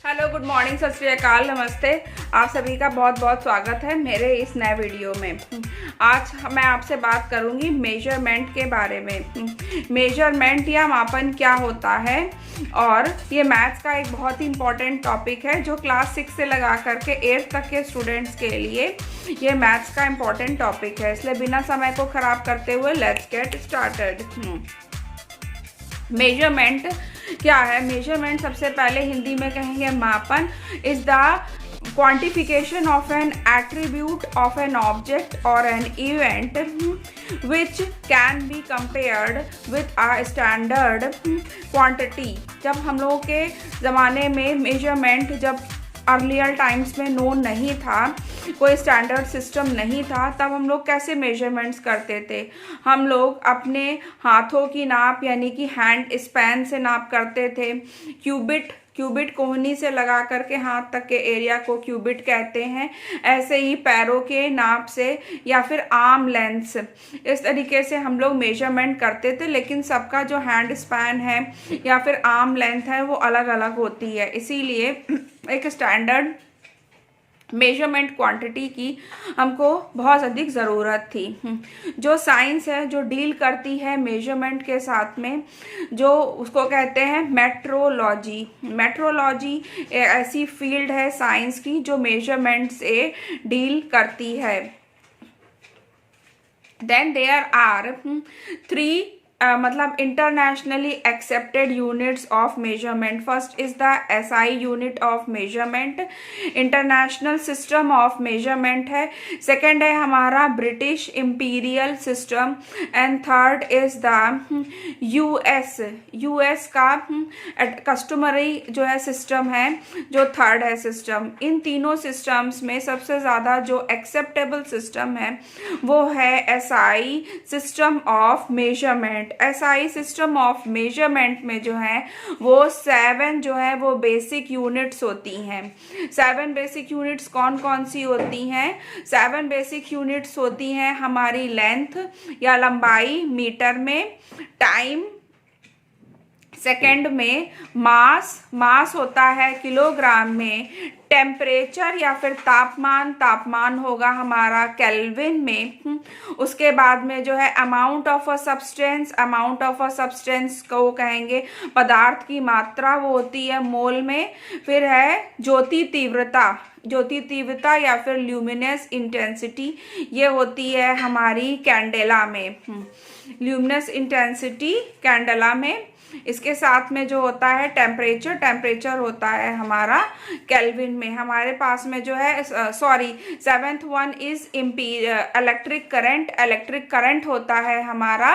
Hello, good morning, सत श्री अकाल, नमस्ते। आप सभी का बहुत बहुत स्वागत है मेरे इस नए वीडियो में। आज मैं आपसे बात करूंगी मेजरमेंट के बारे में। मेजरमेंट या मापन क्या होता है, और ये मैथ्स का एक बहुत ही इम्पॉर्टेंट टॉपिक है जो क्लास 6 से लगा करके 8th तक के स्टूडेंट्स के लिए ये मैथ्स का इम्पॉर्टेंट टॉपिक है। इसलिए बिना समय को ख़राब करते हुए लेट्स गेट स्टार्टेड। मेजरमेंट क्या है? मेजरमेंट सबसे पहले हिंदी में कहेंगे मापन is the quantification of an attribute of an object और an event which can be compared with a standard quantity. जब हम लोगों के ज़माने में मेजरमेंट जब अर्लियर टाइम्स में नोन नहीं था, कोई स्टैंडर्ड सिस्टम नहीं था, तब हम लोग कैसे मेजरमेंट्स करते थे? हम लोग अपने हाथों की नाप यानी कि हैंड स्पैन से नाप करते थे। क्यूबिट कोहनी से लगा करके हाथ तक के एरिया को क्यूबिट कहते हैं। ऐसे ही पैरों के नाप से या फिर आर्म लेंथ, इस तरीके से हम लोग मेजरमेंट करते थे। लेकिन सबका जो हैंड स्पैन है या फिर आर्म लेंथ है वो अलग अलग होती है, इसीलिए एक स्टैंडर्ड मेजरमेंट क्वांटिटी की हमको बहुत अधिक ज़रूरत थी। जो साइंस है जो डील करती है मेजरमेंट के साथ में, जो उसको कहते हैं मेट्रोलॉजी। मेट्रोलॉजी ऐसी फील्ड है साइंस की जो मेजरमेंट से डील करती है। देन देयर आर थ्री मतलब internationally accepted units of measurement. First is the SI unit of measurement, international system of measurement है। सेकंड है हमारा British imperial system, and third is the US का customary जो है system है, जो third है सिस्टम। इन तीनों सिस्टम्स में सबसे ज़्यादा जो एक्सेप्टेबल सिस्टम है वो है SI system of measurement. SI system of measurement में जो है वो 7 जो है वो बेसिक यूनिट्स होती हैं। 7 बेसिक यूनिट्स कौन कौन सी होती हैं? 7 बेसिक यूनिट्स होती हैं हमारी लेंथ या लंबाई मीटर में, टाइम सेकंड में, मास होता है किलोग्राम में, टेम्परेचर या फिर तापमान होगा हमारा केल्विन में। उसके बाद में जो है अमाउंट ऑफ अ सब्सटेंस को कहेंगे पदार्थ की मात्रा, वो होती है मोल में। फिर है ज्योति तीव्रता या फिर ल्यूमिनस इंटेंसिटी, ये होती है हमारी कैंडेला में, ल्यूमिनस इंटेंसिटी कैंडेला में। इसके साथ में जो होता है टेम्परेचर होता है हमारा केल्विन में। हमारे पास में जो है 7th one is electric current होता है हमारा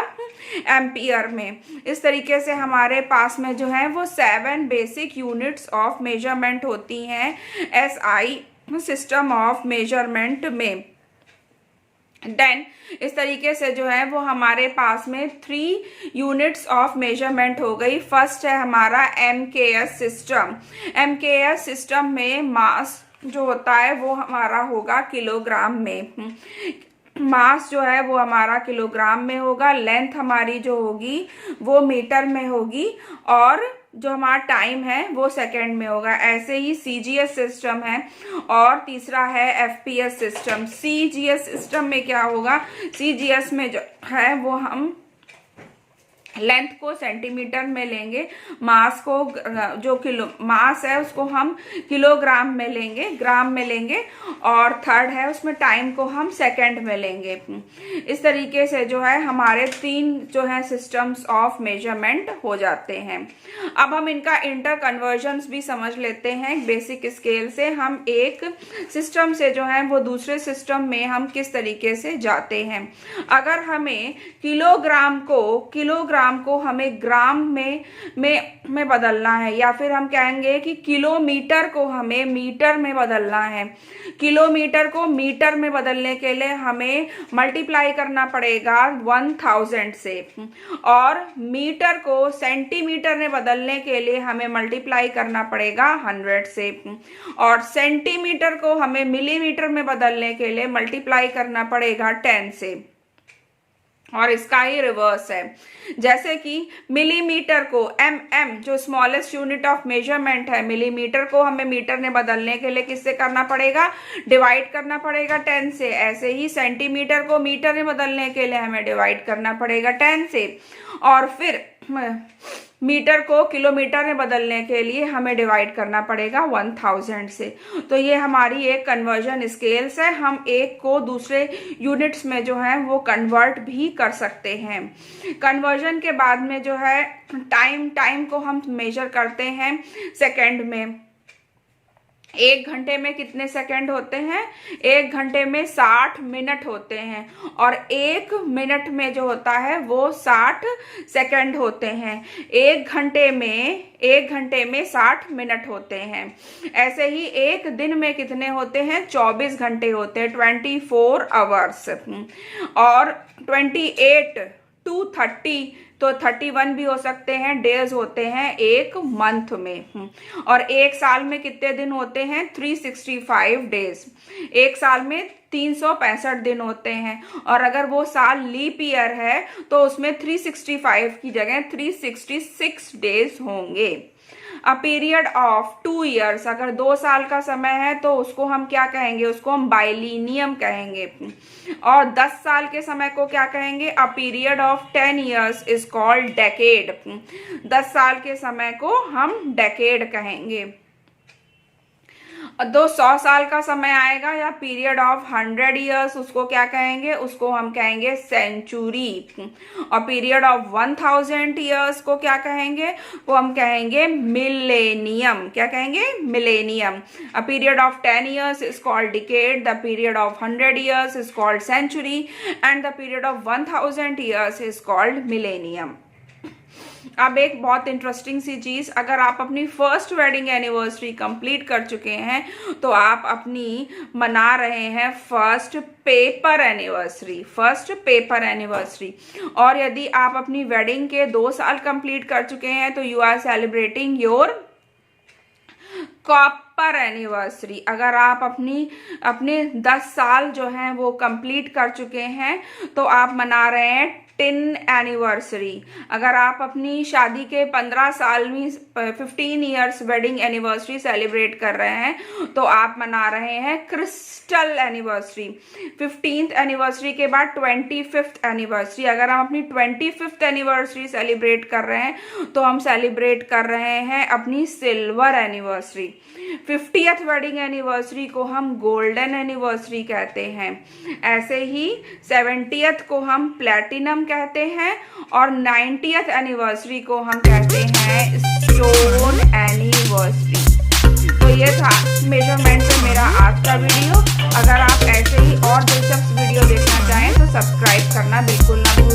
एम्पियर में। इस तरीके से हमारे पास में जो है वो 7 बेसिक यूनिट्स ऑफ मेजरमेंट होती हैं एसआई सिस्टम ऑफ मेजरमेंट में। देन इस तरीके से जो है वो हमारे पास में 3 यूनिट्स ऑफ मेजरमेंट हो गई। फर्स्ट है हमारा एमकेएस सिस्टम में मास जो होता है वो हमारा होगा किलोग्राम में। मास जो है वो हमारा किलोग्राम में होगा, लेंथ हमारी जो होगी वो मीटर में होगी, और जो हमारा टाइम है वो सेकंड में होगा। ऐसे ही सीजीएस सिस्टम है, और तीसरा है एफपीएस सिस्टम। सीजीएस सिस्टम में क्या होगा? सीजीएस में जो है वो हम लेंथ को सेंटीमीटर में लेंगे, मास को जो मास है उसको हम किलोग्राम में लेंगे, ग्राम में लेंगे, और थर्ड है उसमें टाइम को हम सेकंड में लेंगे। इस तरीके से जो है हमारे 3 जो है सिस्टम्स ऑफ मेजरमेंट हो जाते हैं। अब हम इनका इंटर कन्वर्जन्स भी समझ लेते हैं। बेसिक स्केल से हम एक सिस्टम से जो है वो दूसरे सिस्टम में हम किस तरीके से जाते हैं। अगर हमें किलोग्राम को हमें ग्राम में बदलना है, या फिर हम कहेंगे कि किलोमीटर को हमें मीटर में बदलना है। किलोमीटर को मीटर में बदलने के लिए हमें मल्टीप्लाई करना पड़ेगा 1000 से, और मीटर को सेंटीमीटर में बदलने के लिए हमें मल्टीप्लाई करना पड़ेगा 100 से, और सेंटीमीटर को हमें मिलीमीटर में बदलने के लिए मल्टीप्लाई करना पड़ेगा 10 से। और इसका ही रिवर्स है। जैसे कि मिलीमीटर को mm जो स्मॉलेस्ट यूनिट ऑफ मेजरमेंट है, मिलीमीटर को हमें मीटर में बदलने के लिए किससे करना पड़ेगा, डिवाइड करना पड़ेगा 10 से। ऐसे ही सेंटीमीटर को मीटर में बदलने के लिए हमें डिवाइड करना पड़ेगा 10 से, और फिर मीटर को किलोमीटर में बदलने के लिए हमें डिवाइड करना पड़ेगा 1000 से। तो ये हमारी एक कन्वर्जन स्केल्स है। हम एक को दूसरे यूनिट्स में जो है वो कन्वर्ट भी कर सकते हैं। कन्वर्जन के बाद में जो है टाइम को हम मेजर करते हैं सेकंड में। 1 घंटे में कितने सेकंड होते हैं, 1 घंटे में 60 मिनट होते हैं, और 1 मिनट में जो होता है वो 60 सेकंड होते हैं। 1 घंटे में 60 मिनट होते हैं। ऐसे ही एक दिन में कितने होते हैं, 24 घंटे होते हैं, 24 आवर्स। और 28 to 30 तो 31 भी हो सकते हैं, डेज होते हैं एक मंथ में। और एक साल में कितने दिन होते हैं, 365 डेज। एक साल में 365 दिन होते हैं, और अगर वो साल लीप ईयर है तो उसमें 365 की जगह 366 डेज होंगे। अ पीरियड ऑफ 2 ईयर्स, अगर 2 साल का समय है तो उसको हम क्या कहेंगे, उसको हम बाइलिनियम कहेंगे। और 10 साल के समय को क्या कहेंगे, अ period of 10 years is called decade. 10 साल के समय को हम डेकेड कहेंगे। 100 साल का समय आएगा या पीरियड ऑफ 100 ईयर्स, उसको क्या कहेंगे, उसको हम कहेंगे सेंचुरी। और पीरियड ऑफ 1000 ईयर्स को क्या कहेंगे, वो हम कहेंगे मिलेनियम। क्या कहेंगे, millennium. A period of 10 years is called decade, the period of 100 years is called century, and the period of 1000 years is called millennium. अब एक बहुत इंटरेस्टिंग सी चीज, अगर आप अपनी फर्स्ट वेडिंग एनिवर्सरी कंप्लीट कर चुके हैं तो आप अपनी मना रहे हैं फर्स्ट पेपर एनिवर्सरी। और यदि आप अपनी वेडिंग के 2 साल कंप्लीट कर चुके हैं तो you are celebrating your copper anniversary. अगर आप अपने 10 साल जो हैं वो कंप्लीट कर चुके हैं तो आप मना रहे हैं टिन एनिवर्सरी। अगर आप अपनी शादी के 15 सालवीं 15 ईयर्स वेडिंग एनिवर्सरी सेलिब्रेट कर रहे हैं तो आप मना रहे हैं क्रिस्टल एनिवर्सरी। 15th एनिवर्सरी के बाद 25th एनिवर्सरी। अगर हम अपनी 25th एनिवर्सरी सेलिब्रेट कर रहे हैं तो हम सेलिब्रेट कर रहे हैं अपनी silver anniversary. 50th wedding anniversary को हम गोल्डन एनिवर्सरी कहते हैं। ऐसे ही 70th को हम प्लेटिनम कहते हैं, और 90th एनिवर्सरी को हम कहते हैं स्टोन एनिवर्सरी। तो ये था मेजरमेंट पे मेरा आज का वीडियो। अगर आप ऐसे ही और दिलचस्प वीडियो देखना चाहें तो सब्सक्राइब करना बिल्कुल ना भूलें।